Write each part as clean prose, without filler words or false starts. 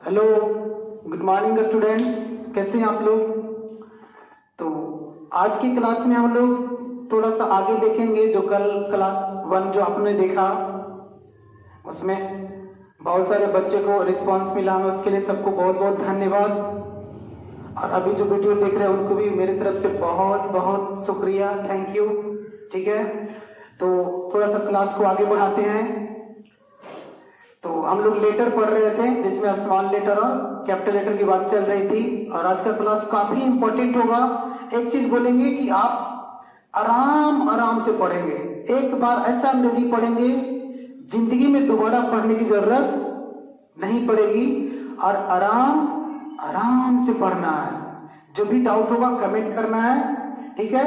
Hello, good morning students. कैसे हैं आप लोग? तो आज की क्लास में हम लोग थोड़ा सा आगे देखेंगे। जो कल क्लास 1 जो आपने देखा उसमें बहुत सारे बच्चे को रिस्पांस मिला हमें, उसके लिए सबको बहुत बहुत धन्यवाद। और अभी जो वीडियो देख रहे हैं उनको भी मेरी तरफ से बहुत बहुत शुक्रिया, थैंक यू। ठीक है, तो थोड़ा सा क्लास को आगे बढ़ाते हैं। तो हम लोग लेटर पढ़ रहे थे जिसमें स्मॉल लेटर और कैपिटल लेटर की बात चल रही थी। और आज का क्लास काफी इंपॉर्टेंट होगा। एक चीज बोलेंगे कि आप आराम आराम से पढ़ेंगे, एक बार ऐसा अंग्रेजी पढ़ेंगे जिंदगी में दोबारा पढ़ने की जरूरत नहीं पड़ेगी। और आराम आराम से पढ़ना है। जो भी डाउट होगा कमेंट करना है, ठीक है।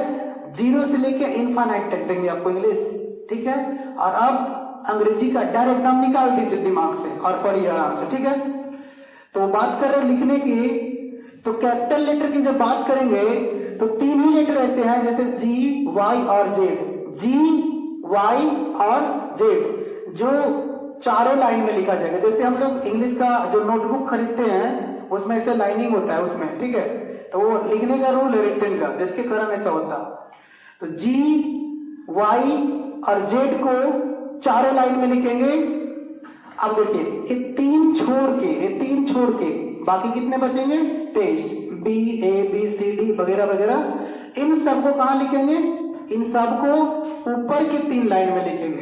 0 से लेके इनफाइनाइट तक देंगे आपको इंग्लिश, ठीक है। और अब अंग्रेजी का डायरेक्ट नाम निकाल दीजिए दिमाग से और पढ़िए आराम से, ठीक है। तो बात कर रहे हैं लिखने की, तो कैपिटल लेटर की जब बात करेंगे तो 3 ही लेटर ऐसे हैं जैसे जी, वाई और जेड। जी, वाई और जेड जो चारों लाइन में लिखा जाएगा। जैसे हम लोग इंग्लिश का जो नोटबुक खरीदते हैं उसमें ऐसे लाइनिंग होता है उसमें, ठीक है। तो वो लिखने का रूल है रिटन का, जिसके कारण ऐसा होता। तो जी, वाई और जेड को चारों लाइन में लिखेंगे। अब देखिए ये तीन छोड़ के बाकी कितने बचेंगे? 23। बी, ए, बी, सी, डी वगैरह वगैरह। इन सबको कहां लिखेंगे? इन सबको ऊपर की 3 लाइन में लिखेंगे।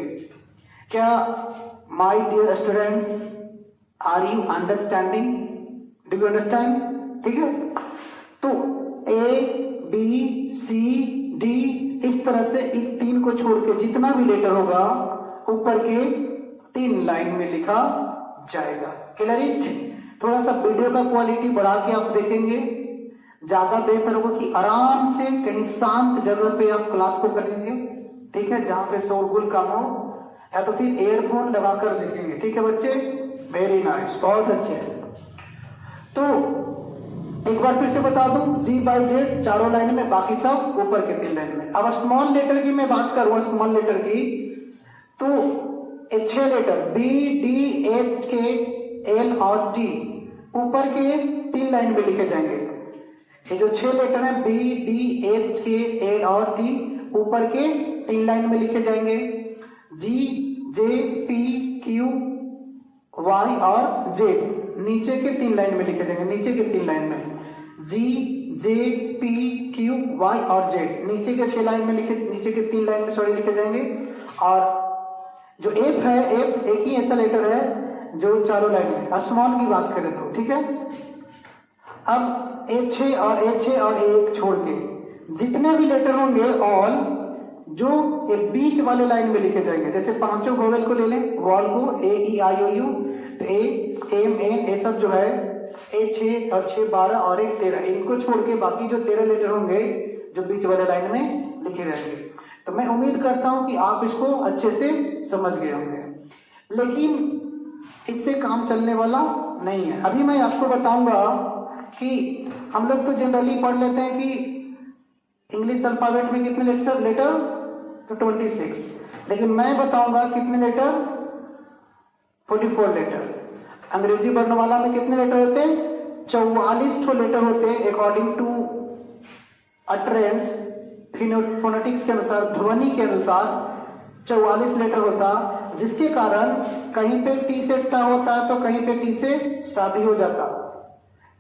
क्या my dear students, are you understanding? Do you understand? ठीक है। तो ए, बी, सी, डी इस तरह से इन 3 को छोड़ के जितना भी लेटर होगा ऊपर के 3 लाइन में लिखा जाएगा। क्लियर? थोड़ा सा वीडियो का क्वालिटी बढ़ा के आप देखेंगे, ज्यादा बेहतर होगा कि आराम से कहीं शांत जगह पे आप क्लास को करेंगे, ठीक है, जहां पे शोरगुल कम हो, या तो फिर एयरफोन लगाकर देखेंगे, ठीक है बच्चे। वेरी नाइस, बहुत अच्छे। तो एक बार फिर से बता दूं, जी बाई जेड चारों लाइन में, बाकी सब ऊपर के 3 लाइन में। अब स्मॉल लेटर की मैं बात करूं, स्मॉल लेटर की, तो 6 लेटर बी, डी, एच, के, एल और टी ऊपर के 3 लाइन में लिखे जाएंगे। ये जो 6 लेटर हैं बी, डी, एच, के, एल और टी ऊपर के 3 लाइन में लिखे जाएंगे। जी, जे, पी, क्यू, वाई और जेड नीचे के 3 लाइन में लिखे जाएंगे। नीचे के 3 लाइन में जी, जे, पी, क्यू, वाई और जेड नीचे के 6 लाइन में लिखे, नीचे के 3 लाइन में सॉरी लिखे जाएंगे। और जो एफ है, एफ एक ही ऐसा लेटर है जो चारों लाइन में। स्मॉल की बात करें तो, ठीक है। अब A6 और A6 और A1 छोड़ के जितने भी लेटर होंगे ऑल जो एक बीच वाले लाइन में लिखे जाएंगे। जैसे 5 वोवेल को ले लें, वॉल को, ए, ई, आई, ओ, यू, तो ए, एम, एन, ये सब जो है A6 और 6 12 और 1 13, इनको छोड़ के बाकी जो 13 लेटर होंगे जो बीच वाले लाइन में लिखे जाएंगे। तो मैं उम्मीद करता हूं कि आप इसको अच्छे से समझ गए होंगे, लेकिन इससे काम चलने वाला नहीं है। अभी मैं आपको बताऊंगा कि हम लोग तो जनरली पढ़ लेते हैं कि इंग्लिश अल्फाबेट में कितने लेटर तो 26, लेकिन मैं बताऊंगा कितने लेटर, 44 लेटर। अंग्रेजी वर्णमाला में कितने लेटर होते हैं? 44 लेटर होते हैं अकॉर्डिंग टू अटरेंस, फोनेटिक्स के अनुसार, ध्वनि के अनुसार 44 लेटर होता, जिसके कारण कहीं पे टी से ट होता तो कहीं पे टी से सा भी हो जाता,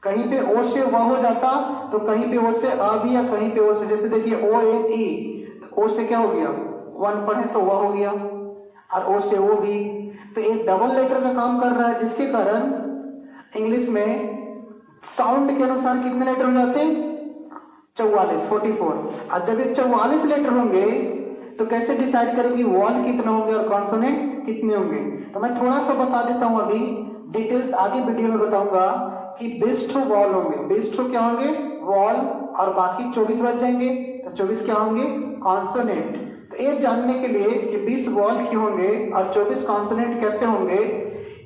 कहीं पे ओ से व हो जाता तो कहीं पे ओ से अ भी, या कहीं पे ओ से, जैसे देखिए ओ, ए, ई, ओ से क्या हो गया, 1 पढ़े तो व हो गया, और ओ से ओ भी। तो एक डबल लेटर का काम कर रहा है, जिसके कारण इंग्लिश में साउंड के अनुसार कितने लेटर हो जाते हैं? 44। और जब ये 44 लेटर होंगे तो कैसे डिसाइड करेंगे वॉल कितने होंगे और कॉन्सोनेंट कितने होंगे? तो मैं थोड़ा सा बता देता हूं, अभी डिटेल्स आगे वीडियो में बताऊंगा कि 20 वॉल होंगे। 20 क्या होंगे? वॉल, और बाकी 24 बच जाएंगे, तो 24 क्या होंगे? कॉन्सोनेंट। तो ये जानने के लिए कि 20 वॉल क्यों होंगे और 24 कॉन्सोनेंट कैसे होंगे,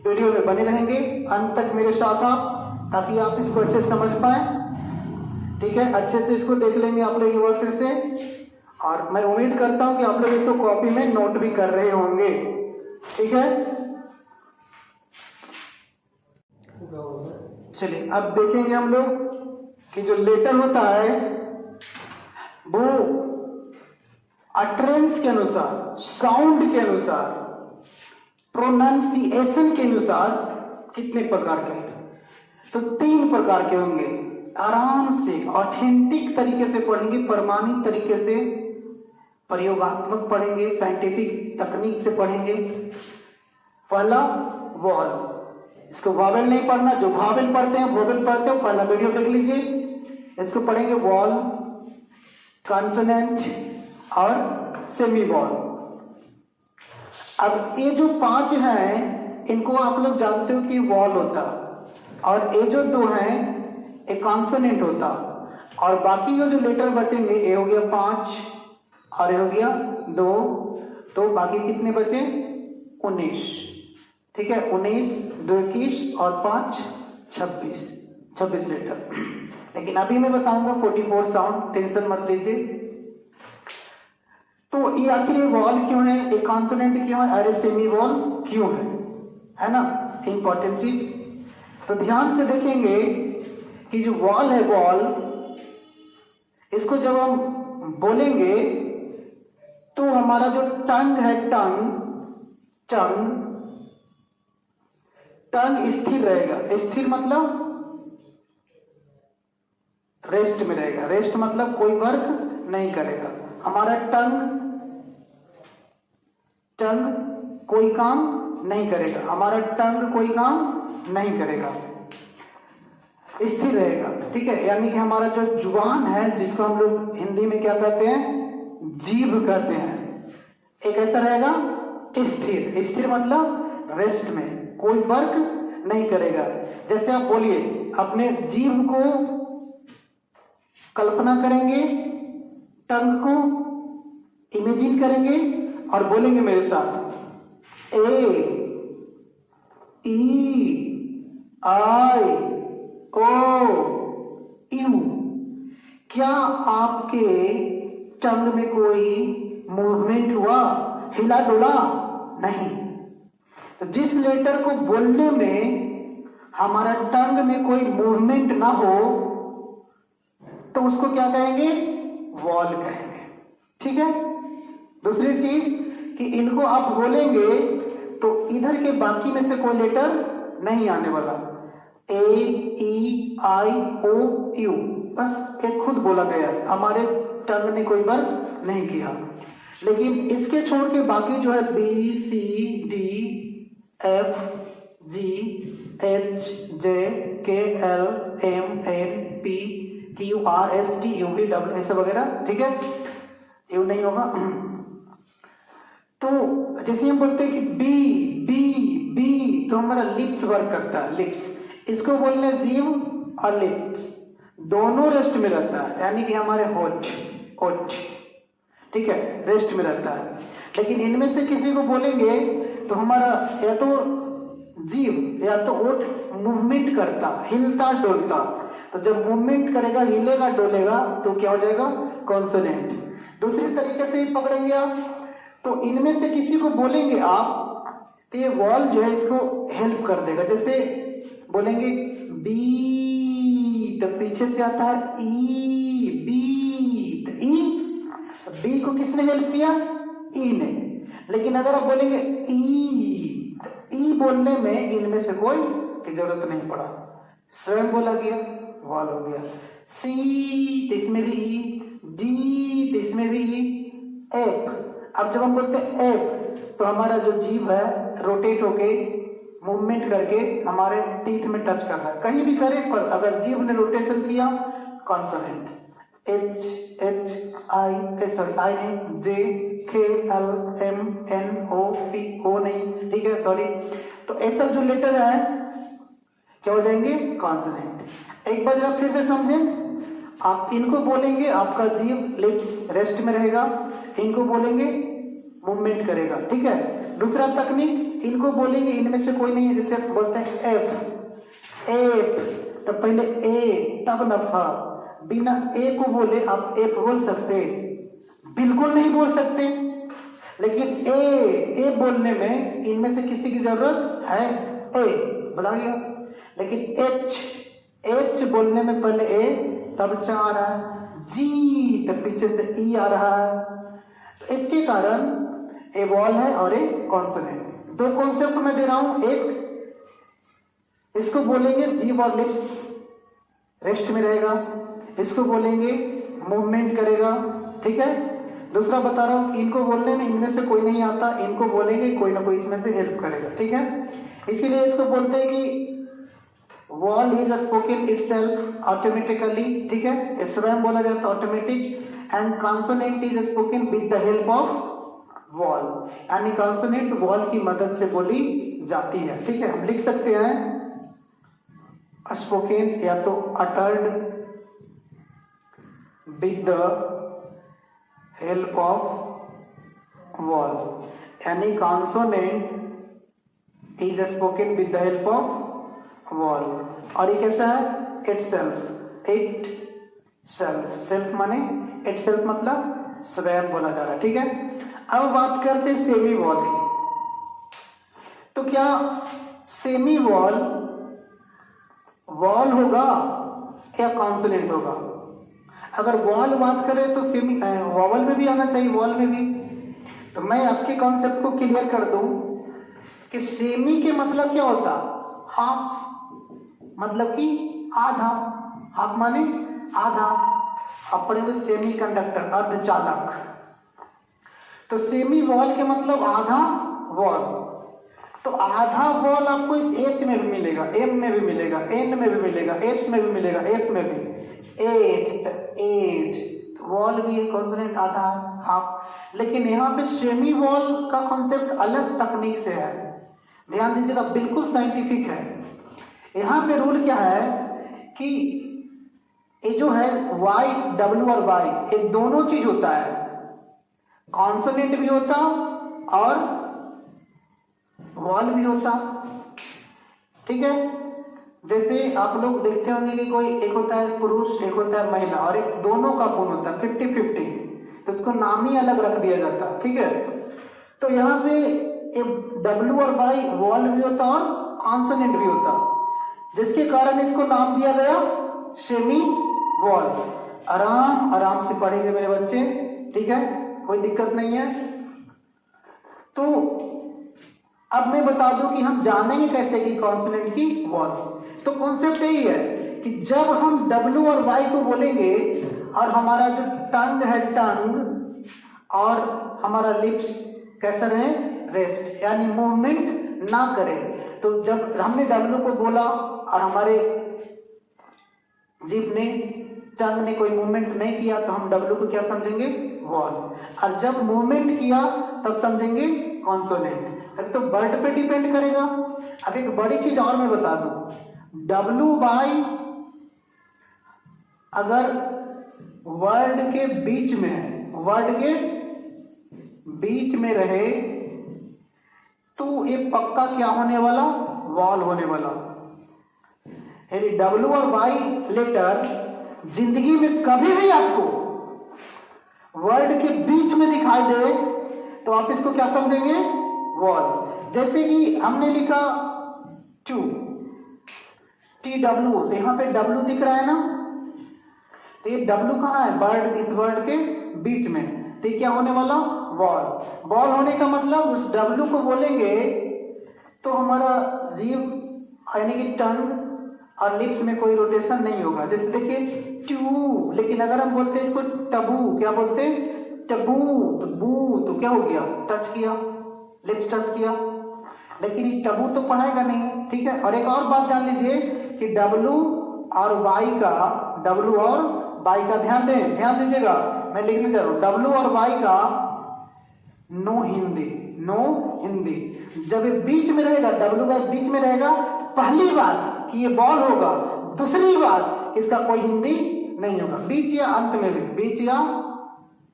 वीडियो में बने रहेंगे अंत तक मेरे साथ आप, ताकि आप इसको अच्छे से समझ पाए, ठीक है। अच्छे से इसको देख लेंगे आप लोग एक बार फिर से, और मैं उम्मीद करता हूं कि आप लोग इसको कॉपी में नोट भी कर रहे होंगे, ठीक है। चलिए अब देखेंगे हम लोग कि जो लेटर होता है वो अटरेंस के अनुसार, साउंड के अनुसार, प्रोनाउंसिएशन के अनुसार कितने प्रकार के हैं? तो 3 प्रकार के होंगे। आराम से ऑथेंटिक तरीके से पढ़ेंगे, प्रमाणित तरीके से, प्रयोगात्मक पढ़ेंगे, साइंटिफिक तकनीक से पढ़ेंगे। पहला वॉल, इसको वॉवेल नहीं पढ़ना, जो वॉवेल पढ़ते हैं वॉवेल पढ़ते हो, पहला वीडियो देख लीजिए। इसको पढ़ेंगे वॉल, कॉन्सोनेंट और सेमी वॉल। अब ये जो 5 हैं इनको आप लोग जानते हो कि वॉल होता, और ये जो 2 हैं एक कॉन्सोनेंट होता, और बाकी जो लेटर बचेंगे ये हो गया 5 और ये हो गया 2, तो बाकी कितने बचे? 19। ठीक है, 19, 2 21 और 5 26 लेटर। लेकिन अभी मैं बताऊंगा 44 साउंड, टेंशन मत लीजिए। तो ये आखिर वॉल क्यों है, एक कॉन्सोनेंट क्यों है, अरे सेमी वॉल क्यों है ना, इंपॉर्टेंट चीज। तो ध्यान से देखेंगे कि जो वॉल है, वॉल, इसको जब हम बोलेंगे तो हमारा जो टंग है, टंग स्थिर रहेगा। स्थिर मतलब रेस्ट में रहेगा, रेस्ट मतलब कोई वर्क नहीं करेगा। हमारा टंग कोई काम नहीं करेगा, हमारा टंग कोई काम नहीं करेगा, स्थिर रहेगा। ठीक है, यानी कि हमारा जो जुबान है, जिसको हम लोग हिंदी में क्या कहते हैं, जीभ कहते हैं, एक ऐसा रहेगा स्थिर। स्थिर मतलब रेस्ट में, कोई वर्क नहीं करेगा। जैसे आप बोलिए, अपने जीभ को कल्पना करेंगे, टंग को इमेजिन करेंगे और बोलेंगे मेरे साथ, ए ई आई ओ यू। क्या आपके टंग में कोई मूवमेंट हुआ, हिला डुला? नहीं। तो जिस लेटर को बोलने में हमारा टंग में कोई मूवमेंट ना हो तो उसको क्या कहेंगे, वॉल कहेंगे। ठीक है। दूसरी चीज कि इनको आप बोलेंगे तो इधर के बाकी में से कोई लेटर नहीं आने वाला, ए ई आई ओ यू, बस एक खुद बोला गया, हमारे टंग ने कोई वर्क नहीं किया। लेकिन इसके छोड़ के बाकी जो है B C D F G H J K L M N P Q R S T U V W ऐसे वगैरह, ठीक है, यू नहीं होगा। तो जैसे हम बोलते हैं कि बी बी बी, तो हमारा लिप्स वर्क करता है, लिप्स, इसको बोलने जीभ और लिप्स दोनों रेस्ट में रहता है, यानी कि हमारे होठ, ठीक है, रेस्ट में रहता है। लेकिन इनमें से किसी को बोलेंगे तो हमारा या तो जीभ या तो ओठ मूवमेंट करता, हिलता डोलता, तो जब मूवमेंट करेगा, हिलेगा डोलेगा, तो क्या हो जाएगा, कॉन्सोनेंट। दूसरी तरीके से ही पकड़ेंगे आप, तो इनमें से किसी को बोलेंगे आप तो ये वॉल जो है इसको हेल्प कर देगा। जैसे बोलेंगे बी, तो पीछे से आता है ई, बी, तो ई, बी को किसने हेल्प किया, ई ने। लेकिन अगर आप बोलेंगे ई, तो ई बोलने में इनमें से कोई की जरूरत नहीं पड़ा, स्वयं बोला गया, वॉल हो गया। सी, तो इसमें भी ई, डी, तो इसमें भी ई, एफ। अब जब हम बोलते हैं एफ, तो हमारा जो जीभ है रोटेट होके मूवमेंट करके हमारे टीथ में टच कर रहा है, कहीं भी करे, पर अगर जीभ ने रोटेशन किया, consonant, H H I, I नहीं, J K L M N O P, O नहीं, ठीक है, सॉरी। तो ऐसा जो लेटर है क्या हो जाएंगे, कॉन्सोनेंट। एक बार जरा फिर से समझें, आप इनको बोलेंगे, आपका जीभ लिप्स रेस्ट में रहेगा, इनको बोलेंगे मूवमेंट करेगा, ठीक है। दूसरा तकनीक, इनको बोलेंगे, इनमें से कोई नहीं है, जैसे बोलते हैं एफ, एफ, तो पहले ए तब नफा, बिना ए को बोले आप एफ बोल सकते, बिल्कुल नहीं बोल सकते। लेकिन ए बोलने में इनमें से किसी की जरूरत है, ए बोला गया। लेकिन एच बोलने में पहले ए तब च आ रहा है, जी तब पीछे से ई आ रहा है। तो इसके कारण ए वॉल है और ए कॉन्सोनेंट। दो कॉन्सेप्ट मैं दे रहा हूं, एक इसको बोलेंगे जीभ और लिप्स रेस्ट में रहेगा, इसको बोलेंगे मूवमेंट करेगा, ठीक है। दूसरा बता रहा हूं कि इनको बोलने में इनमें से कोई नहीं आता, इनको बोलेंगे कोई ना कोई इसमें से हेल्प करेगा, ठीक है। इसीलिए इसको बोलते हैं कि wall is spoken itself automatically, ठीक है, स्वयं बोला जाता है automatic. And consonant is spoken with the help of vowel, यानी कॉन्सोनेंट वॉल की मदद से बोली जाती है, ठीक है। हम लिख सकते हैं स्पोकन या तो uttered with the help of vowel, यानी consonant is spoken with the help of vowel. और ये कैसा है, इट सेल्फ, सेल्फ माने इट सेल्फ मतलब स्वयं बोला जा रहा है, ठीक है। अब बात करते हैं सेमी वॉल की। तो क्या सेमी वॉल होगा या कॉन्सोनेंट होगा? अगर वॉल बात करें तो सेमी वॉवल में भी आना चाहिए, वॉल में भी। तो मैं आपके कॉन्सेप्ट को क्लियर कर दूं कि सेमी के मतलब क्या होता, हाफ, मतलब कि आधा, हाफ माने आधा। आप पढ़ेंगे सेमी कंडक्टर, अर्धचालक। तो सेमी वॉल के मतलब आधा वॉल। तो आधा वॉल आपको इस एच में भी मिलेगा, एम में भी मिलेगा, एन में भी मिलेगा, एच में भी मिलेगा, एफ में भी। एज वॉल भी कॉन्सोनेंट आधा है, हाफ। लेकिन यहाँ पे सेमी वॉल का कॉन्सेप्ट अलग तकनीक से है, ध्यान दीजिएगा, बिल्कुल साइंटिफिक है। यहाँ पे रूल क्या है कि ये जो है वाई, डब्ल्यू और वाई, ये दोनों चीज होता है, कॉन्सोनेंट भी होता और वॉल भी होता, ठीक है। जैसे आप लोग देखते होंगे कि कोई एक होता है पुरुष, एक होता है महिला, और एक दोनों का गुण होता है 50-50, तो उसको नाम ही अलग रख दिया जाता है, ठीक है। तो यहाँ पे डब्ल्यू और वाई वॉल भी होता और कॉन्सोनेंट भी होता, जिसके कारण इसको नाम दिया गया सेमी वॉल। आराम से पढ़ेंगे मेरे बच्चे, ठीक है, कोई दिक्कत नहीं है। तो अब मैं बता दूं कि हम जानेंगे कैसे कि कॉन्सोनेंट की वॉल। तो कॉन्सेप्ट यही है कि जब हम डब्ल्यू और वाई को बोलेंगे और हमारा जो टंग है, टंग और हमारा लिप्स कैसा रहे, रेस्ट, यानी मूवमेंट ना करें। तो जब हमने डब्ल्यू को बोला और हमारे जीभ ने, टंग ने कोई मूवमेंट नहीं किया, तो हम डब्ल्यू को क्या समझेंगे, वॉल। और जब मूवमेंट किया तब समझेंगे कॉन्सोनेंट। अब तो वर्ड पे डिपेंड करेगा। अब एक बड़ी चीज और मैं बता दूं, डब्ल्यू बाई अगर वर्ड के बीच में है, वर्ड के बीच में रहे, तो ये पक्का क्या होने वाला, वॉल होने वाला। यानी डब्ल्यू और वाई लेटर जिंदगी में कभी भी आपको वर्ड के बीच में दिखाई दे तो आप इसको क्या समझेंगे, वॉल। जैसे कि हमने लिखा टू, टी डब्ल्यू, तो यहां पे डब्ल्यू दिख रहा है ना, तो ये डब्ल्यू कहां है, वर्ड, इस वर्ड के बीच में, तो ये क्या होने वाला, वॉल। वॉल होने का मतलब उस डब्ल्यू को बोलेंगे तो हमारा जीभ यानी कि टंग और लिप्स में कोई रोटेशन नहीं होगा। जैसे देखिए टू, लेकिन अगर हम बोलते हैं इसको टबू, क्या बोलते हैं, टबू, तो बू, तो क्या हो गया, टच किया, लिप्स टच किया, लेकिन ये टबू तो पढ़ाएगा नहीं, ठीक है। और एक और बात जान लीजिए कि डब्ल्यू और वाई का, डब्ल्यू और वाई का ध्यान दीजिएगा, मैं लिखने जा रहा हूं, डब्ल्यू और वाई का नो हिंदी, नो हिंदी। जब ये बीच में रहेगा, डब्ल्यू वाई बीच में रहेगा, पहली बात कि ये बॉल होगा, दूसरी बात इसका कोई हिंदी नहीं होगा, बीच या अंत में भी, बीच या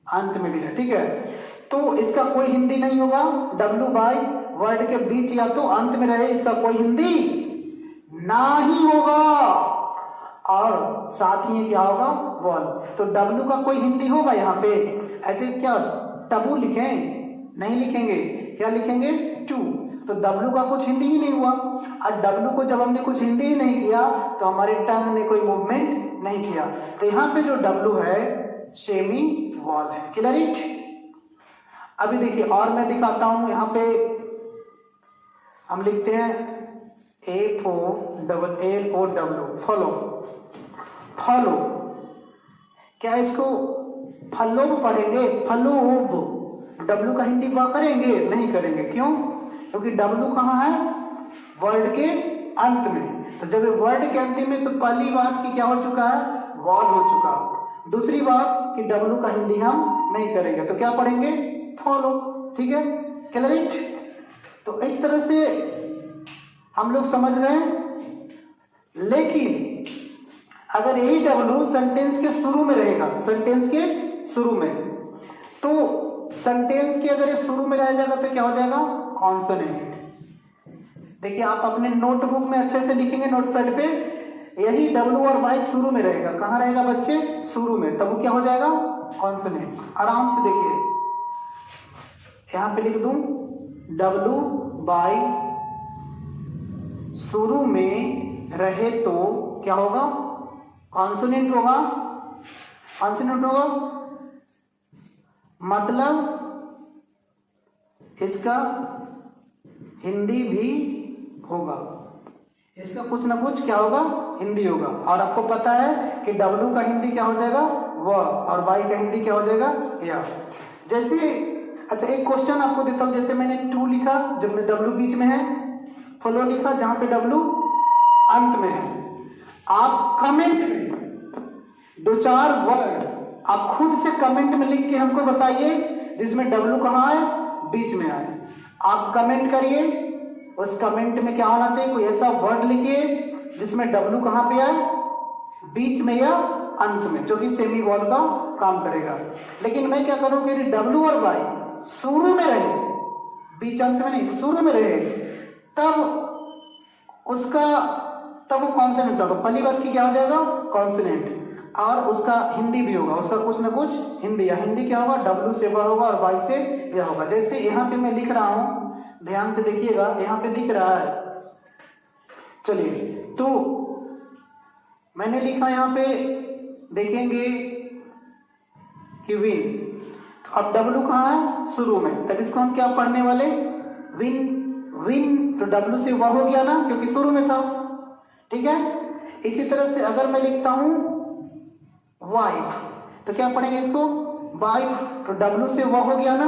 अंत में भी है, ठीक है। तो इसका कोई हिंदी नहीं होगा, डब्ल्यू बाई वर्ड के बीच या तो अंत में रहे, इसका कोई हिंदी ना ही होगा। और साथ ही क्या होगा, वॉल। तो डब्ल्यू का कोई हिंदी होगा यहाँ पे, ऐसे क्या टबू लिखें, नहीं लिखेंगे, क्या लिखेंगे, टू। तो W का कुछ हिंदी ही नहीं हुआ। और W को जब हमने कुछ हिंदी ही नहीं किया तो हमारे टंग ने कोई मूवमेंट नहीं किया। तो यहाँ पे जो W है सेमी वॉल है। Clear it? अभी देखिए और मैं दिखाता हूं। यहाँ पे हम लिखते हैं FOLLOW, फॉलो। फॉलो क्या इसको फलो पढ़ेंगे? फलो W का हिंदी क्या करेंगे? नहीं करेंगे। क्यों? क्योंकि W कहाँ है? वर्ड के अंत में। तो जब वर्ड के अंत में, तो पहली बात की क्या हो चुका है? वॉल हो चुका। दूसरी बात कि W का हिंदी हम नहीं करेंगे, तो क्या पढ़ेंगे? फॉलो। ठीक है, क्लियर इट? तो इस तरह से हम लोग समझ रहे हैं। लेकिन अगर यही W सेंटेंस के शुरू में रहेगा, सेंटेंस के शुरू में, तो सेंटेंस के अगर ये शुरू में रह जाएगा तो क्या हो जाएगा? कॉन्सोनेंट। देखिए आप अपने नोटबुक में अच्छे से लिखेंगे, नोटपैड पे, यही W और Y शुरू में रहेगा। कहाँ रहेगा बच्चे? शुरू में। तब वो क्या हो जाएगा? कॉन्सोनेंट। आराम से देखिए, यहाँ पे लिख दूं W Y शुरू में रहे तो क्या होगा? कॉन्सोनेंट होगा। कॉन्सोनेंट होगा मतलब इसका हिंदी भी होगा। इसका कुछ ना कुछ क्या होगा? हिंदी होगा। और आपको पता है कि W का हिंदी क्या हो जाएगा? व, और Y का हिंदी क्या हो जाएगा? या। जैसे अच्छा एक क्वेश्चन आपको देता हूं। जैसे मैंने टू लिखा जब में W बीच में है, फॉलो लिखा जहां पे W अंत में है। आप कमेंट में दो चार वर्ड आप खुद से कमेंट में लिख के हमको बताइए जिसमें W कहाँ है? बीच में आए। आप कमेंट करिए, उस कमेंट में क्या होना चाहिए? कोई ऐसा वर्ड लिखिए जिसमें W कहाँ पे आए? बीच में या अंत में, जो कि सेमी वॉल का काम करेगा। लेकिन मैं क्या करूं कि W और Y शुरू में रहे, बीच अंत में नहीं, शुरू में रहे, तब उसका तब वो कॉन्सोनेंट होगा। पहली बात की क्या हो जाएगा? कॉन्सोनेंट। और उसका हिंदी भी होगा, उसका कुछ ना कुछ हिंदी। या हिंदी क्या होगा? W से व होगा और Y से यह होगा। जैसे यहाँ पे मैं लिख रहा हूं, ध्यान से देखिएगा, यहाँ पे दिख रहा है। चलिए, तो मैंने लिखा यहाँ पे, देखेंगे कि विन। अब W कहाँ है? शुरू में। तब इसको हम क्या पढ़ने वाले? विन। विन तो W से वह हो गया ना, क्योंकि शुरू में था। ठीक है। इसी तरह से अगर मैं लिखता हूं वाइफ, तो क्या पढ़ेंगे इसको? वाइफ तो W से वह हो गया ना।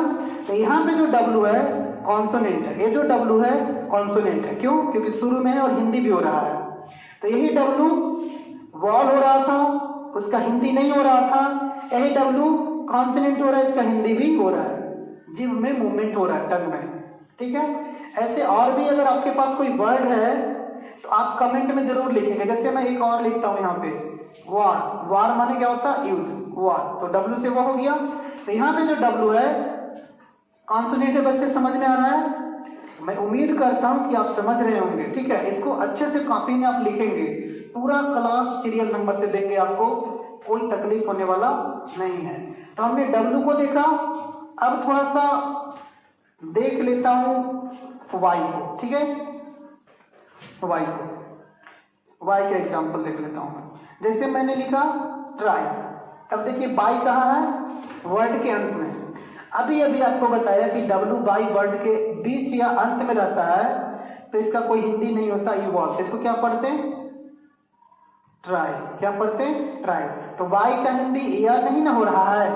तो यहाँ पे जो W है कॉन्सोनेंट है, ये जो W है कॉन्सोनेंट है। क्यों? क्योंकि शुरू में है और हिंदी भी हो रहा है। तो यही W वॉल हो रहा था, उसका हिंदी नहीं हो रहा था। यही W कॉन्सोनेंट हो रहा है, इसका हिंदी भी हो रहा है। जिभ में मूवमेंट हो रहा है, टंग में। ठीक है। ऐसे और भी अगर आपके पास कोई वर्ड है तो आप कमेंट में जरूर लिखेंगे। जैसे मैं एक और लिखता हूं यहाँ पे, वार। वार माने क्या होता है? युद्ध। वार तो W से वो हो गया। तो यहाँ पे जो W है कॉन्सोनेंट है। बच्चे समझ में आ रहा है? मैं उम्मीद करता हूं कि आप समझ रहे होंगे। ठीक है। इसको अच्छे से कॉपी में आप लिखेंगे, पूरा क्लास सीरियल नंबर से देंगे, आपको कोई तकलीफ होने वाला नहीं है। तो हमने W को देखा, अब थोड़ा सा देख लेता हूं Y को। ठीक है, Y को, Y का एग्जाम्पल देख लेता हूं। जैसे मैंने लिखा ट्राई। अब देखिए Y कहाँ है? वर्ड के अंत में। अभी अभी आपको बताया कि W Y वर्ड के बीच या अंत में रहता है, तो इसका कोई हिंदी नहीं होता। इवॉल्व, इसको क्या पढ़ते हैं? ट्राई। क्या पढ़ते हैं? ट्राई। तो Y का हिंदी या नहीं ना हो रहा है।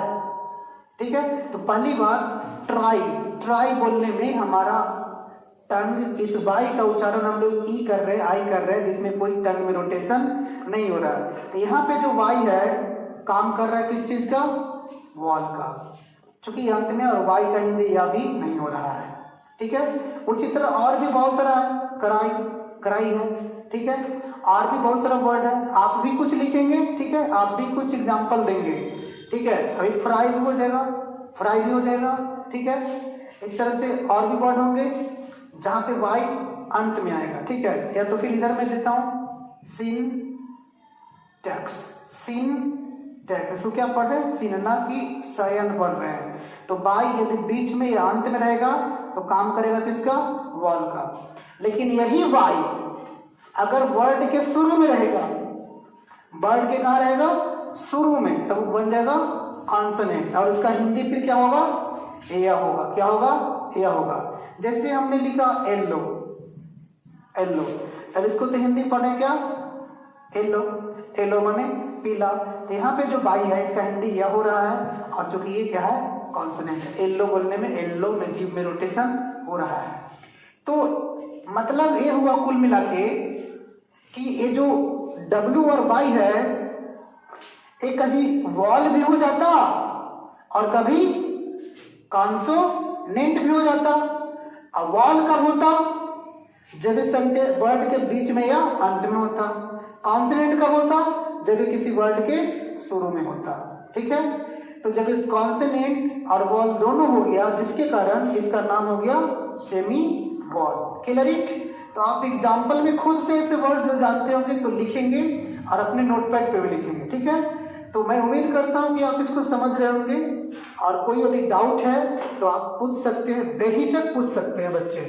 ठीक है। तो पहली बात ट्राई, ट्राई बोलने में हमारा टंग, इस Y का उच्चारण हम लोग ई कर रहे हैं, आई कर रहे हैं, जिसमें कोई टंग में रोटेशन नहीं हो रहा है। तो यहाँ पे जो Y है काम कर रहा है किस चीज का? वॉल का, चूंकि अंत में, और Y का हिंदी या भी नहीं हो रहा है। ठीक है। उसी तरह और भी बहुत सारा है, कराई, कराई है। ठीक है। और भी बहुत सारा वर्ड है, आप भी कुछ लिखेंगे। ठीक है, आप भी कुछ एग्जाम्पल देंगे। ठीक है। अभी फ्राई भी हो जाएगा, फ्राई भी हो जाएगा। ठीक है। इस तरह से और भी वर्ड होंगे जहां पे Y अंत में आएगा। ठीक है। या तो फिर इधर मैं देता हूं सीन टैक्स, सीन टैक्स। इसको क्या पढ़ रहे हैं? सीन, ना कि शयन पढ़ रहे हैं। तो Y यदि बीच में या अंत में रहेगा तो काम करेगा किसका, वॉल का। लेकिन यही वाई अगर वर्ड के शुरू में रहेगा, वर्ड के कहाँ रहेगा, शुरू में, तब वो बन जाएगा कॉन्सोनेंट और उसका हिंदी फिर क्या होगा, एया होगा। क्या होगा, एया होगा। जैसे हमने लिखा येलो, येलो, अब इसको तो हिंदी पढ़े क्या, येलो, येलो माने पीला। तो यहाँ पे जो बाई है इसका हिंदी यह हो रहा है और चूंकि ये क्या है, कॉन्सोनेंट है। येलो बोलने में, येलो में जीभ में रोटेशन हो रहा है। तो मतलब ये हुआ कुल मिला के कि ये जो डब्ल्यू और वाई है ये कभी वॉल भी हो जाता और कभी कॉन्सोनेंट भी हो जाता। अब वॉल कब होता, जब इस वर्ड के बीच में या अंत में होता। कॉन्सोनेंट कब होता, जब किसी वर्ड के शुरू में होता। ठीक है, तो जब इस कॉन्सोनेंट और वॉल दोनों हो गया, जिसके कारण इसका नाम हो गया सेमी वॉल। Clear it. तो आप एग्जाम्पल में खुद से ऐसे वर्ड जो जानते होंगे तो लिखेंगे और अपने नोटपैड पे भी लिखेंगे। ठीक है, तो मैं उम्मीद करता हूं कि आप इसको समझ रहे होंगे और कोई यदि डाउट है तो आप पूछ सकते हैं, बेहिचक पूछ सकते हैं बच्चे।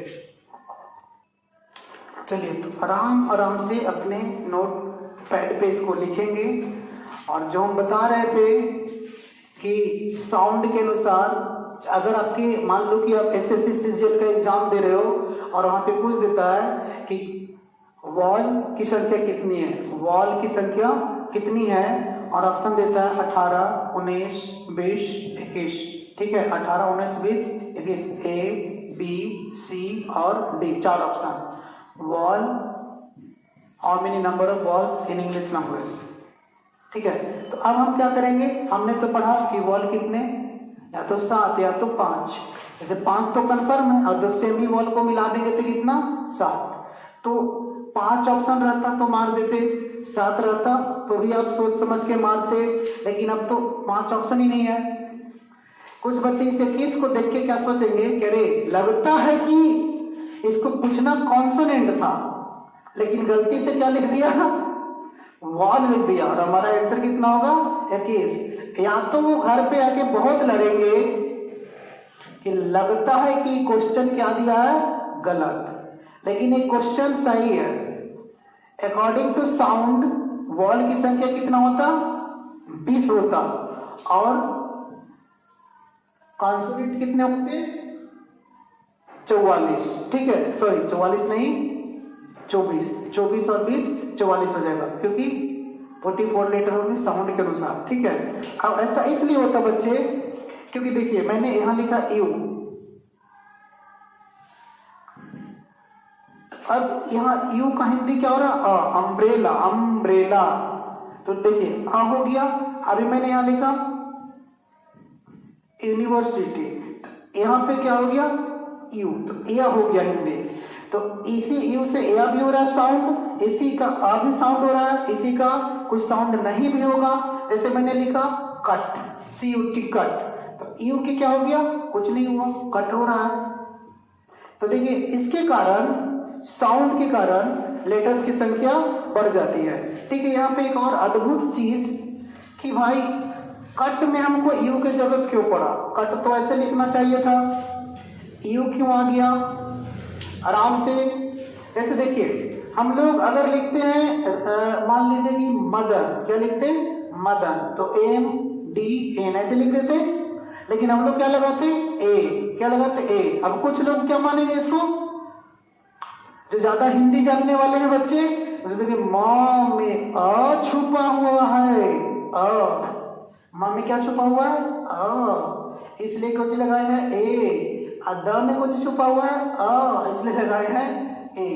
चलिए, तो आराम आराम से अपने नोटपैड पे इसको लिखेंगे। और जो हम बता रहे थे कि साउंड के अनुसार, अगर आपके मान लो कि आप एसएससी सीजीएल का एग्जाम दे रहे हो और वहां पे पूछ देता है कि वॉल की संख्या कितनी है, वॉल की संख्या कितनी है, और ऑप्शन देता है 18, 19, 20, 21। ठीक है, 18, 19, 20, 21, ए, बी, सी और D, 4 option. Wall, how many number of walls in English language. ठीक है, तो अब हम क्या करेंगे, हमने तो पढ़ा कि वॉल कितने, या तो 7 या तो 5। जैसे 5 तो कंफर्म है और 2 सेमी वॉल को मिला देंगे तो कितना, 7। तो 5 ऑप्शन रहता तो मार देते, 7 रहता तो भी आप सोच समझ के मारते, लेकिन अब तो 5 ऑप्शन ही नहीं है। कुछ बच्चे इस 21 को देख के क्या सोचेंगे कि अरे लगता है कि इसको पूछना कॉन्सोनेंट था, लेकिन गलती से क्या लिख दिया, वॉल लिख दिया, और हमारा आंसर कितना होगा, 21। या तो वो घर पे आके बहुत लड़ेंगे कि लगता है कि क्वेश्चन क्या दिया है गलत, लेकिन एक क्वेश्चन सही है। अकॉर्डिंग टू साउंड वॉल की संख्या कितना होता, 20 होता, और कॉन्सोनेंट कितने होते, 44। ठीक है, सॉरी 44 नहीं, 24। 24 और 20 44 हो जाएगा, क्योंकि 44 लेटर होंगे साउंड के अनुसार। ठीक है, अब ऐसा इसलिए होता बच्चे क्योंकि देखिए मैंने यहां लिखा यू, अब यहाँ यू का हिंदी क्या हो रहा, अम्ब्रेला, अम्ब्रेला। तो देखिए आ हो गया। अभी मैंने यहां लिखा यूनिवर्सिटी, यहाँ पे क्या हो गया, यू, तो ए हो गया हिंदी। तो इसी यू से ए भी हो रहा है साउंड, इसी का आ भी साउंड हो रहा है, इसी का कुछ साउंड नहीं भी होगा। जैसे मैंने लिखा कट, CUT कट, तो यू की क्या हो गया, कुछ नहीं हुआ, कट हो रहा है। तो देखिए इसके कारण, साउंड के कारण लेटर्स की संख्या बढ़ जाती है। ठीक है, यहाँ पे एक और अद्भुत चीज कि भाई कट में हमको यू की जरूरत क्यों पड़ा, कट तो ऐसे लिखना चाहिए था, यू क्यों आ गया। आराम से ऐसे देखिए, हम लोग अगर लिखते हैं मान लीजिए कि मदन, क्या लिखते हैं, मदन, तो MDN ऐसे लिख देते, लेकिन हम लोग क्या लगाते, ए, क्या लगाते, ए। अब कुछ लोग क्या मानेंगे इसको, जो ज्यादा हिंदी जानने वाले हैं बच्चे, जैसे कि माँ में अ छुपा हुआ है, माँ में क्या छुपा हुआ है, इसलिए कुछ लगाए हैं ए। अदा में कुछ छुपा हुआ है, इसलिए लगाए हैं ए।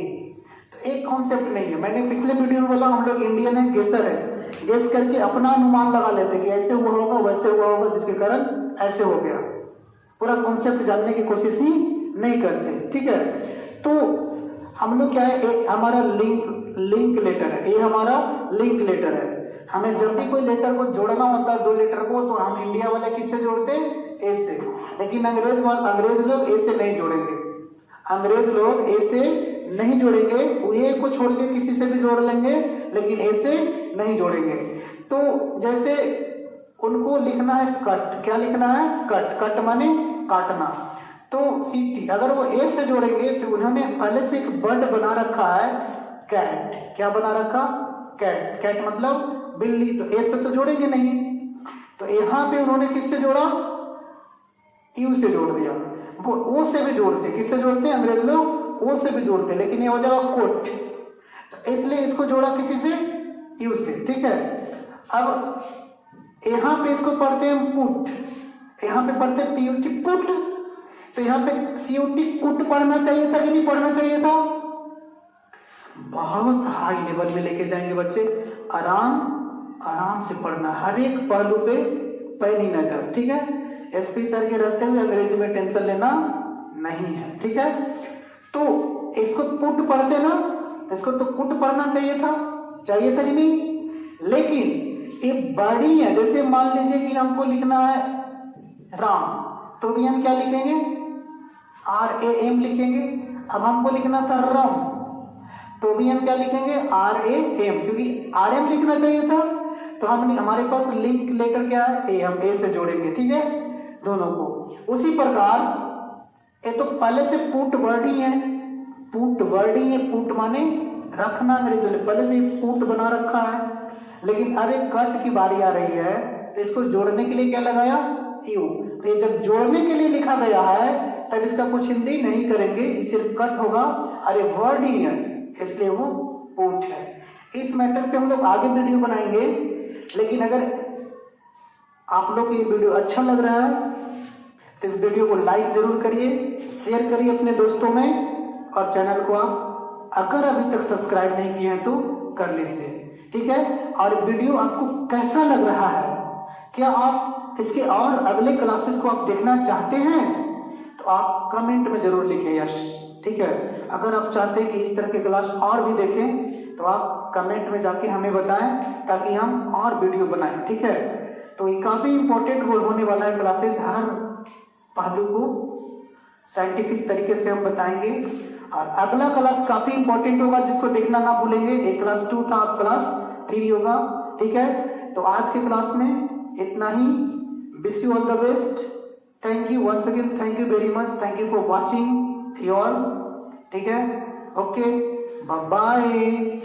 तो एक कॉन्सेप्ट नहीं है। मैंने पिछले वीडियो में बोला हम लोग इंडियन है, गेसर है, गेस करके अपना अनुमान लगा लेते कि ऐसे हुआ होगा, वैसे हुआ होगा, जिसके कारण ऐसे हो गया। पूरा कॉन्सेप्ट जानने की कोशिश ही नहीं करते। ठीक है, तो हम लोग क्या है, एक हमारा लिंक लेटर है, ये हमारा लिंक लेटर है। हमें जब भी कोई लेटर को जोड़ना होता है, 2 लेटर को, तो हम इंडिया वाले किससे जोड़ते हैं, ए से। लेकिन अंग्रेज लोग ए से नहीं जोड़ेंगे, अंग्रेज लोग ए से नहीं जोड़ेंगे, वो ए को छोड़ के किसी से भी जोड़ लेंगे, लेकिन ए से नहीं जोड़ेंगे। तो जैसे उनको लिखना है कट, क्या लिखना है, कट, कट माने काटना। तो सीटी अगर वो ए से जोड़ेंगे तो उन्होंने पहले से एक वर्ड बना रखा है कैट। क्या बना रखा? कैट। कैट मतलब बिल्ली, तो ए से तो जोड़ेंगे नहीं, तो यहाँ पे उन्होंने किससे जोड़ा? यू से जोड़ दिया। वो ओ से भी जोड़ते, किससे जोड़ते हैं अंग्रेज लोग? ओ से भी जोड़ते, लेकिन ये हो जाएगा कोट, तो इसलिए इसको जोड़ा किसी से? यू से। ठीक है, अब यहाँ पे इसको पढ़ते हैं पुट, यहाँ पे पढ़ते हैं पीयूटी पुट, तो यहाँ पे सीयूटी कुट पढ़ना चाहिए था कि नहीं पढ़ना चाहिए था? बहुत हाई लेवल में लेके जाएंगे बच्चे, आराम से पढ़ना, हर एक पहलू पे पैनी नजर। ठीक है, एसपी सर के रहते हुए अंग्रेजी में टेंशन लेना नहीं है। ठीक है, तो इसको पुट पढ़ते ना, इसको तो कुट पढ़ना चाहिए था कि नहीं? लेकिन ये बड़ी है, जैसे मान लीजिए कि हमको लिखना है राम, तो भी हम क्या लिखेंगे? RAM लिखेंगे। अब हमको लिखना था रम, तो भी हम क्या लिखेंगे? RAM, क्योंकि RM लिखना चाहिए था, तो हमने हमारे पास लिंक लेटर क्या है? हम ए से जोड़ेंगे। ठीक है, दोनों को। उसी प्रकार ये तो पहले से पुट वर्ड ही है, पुट वर्ड ही है, पुट माने रखना, अंग्रेजों ने पहले से पुट बना रखा है, लेकिन अरे कट की बारी आ रही है तो इसको जोड़ने के लिए क्या लगाया? यू। तो ये जब जोड़ने के लिए लिखा गया है तब इसका कुछ हिंदी नहीं करेंगे, सिर्फ कट होगा, अरे वर्ड ही है, इसलिए वो पुट है। इस मैटर पे हम लोग आगे वीडियो बनाएंगे, लेकिन अगर आप लोग को ये वीडियो अच्छा लग रहा है तो इस वीडियो को लाइक जरूर करिए, शेयर करिए अपने दोस्तों में, और चैनल को आप अगर अभी तक सब्सक्राइब नहीं किए हैं तो कर लीजिए। ठीक है, और वीडियो आपको कैसा लग रहा है? क्या आप इसके और अगले क्लासेस को आप देखना चाहते हैं? तो आप कमेंट में जरूर लिखें यस। ठीक है, अगर आप चाहते हैं कि इस तरह के क्लास और भी देखें तो आप कमेंट में जाके हमें बताएं, ताकि हम और वीडियो बनाएं। ठीक है, तो ये काफी इंपॉर्टेंट होने वाला है क्लासेस, हर पहलू को साइंटिफिक तरीके से हम बताएंगे, और अगला क्लास काफी इंपॉर्टेंट होगा जिसको देखना ना भूलेंगे। एक क्लास 2 था, अब क्लास 3 होगा। ठीक है, तो आज के क्लास में इतना ही। Wish you all the best, thank you once again, thank you very much, thank you for watching your. ठीक है, ओके, बाय बाय।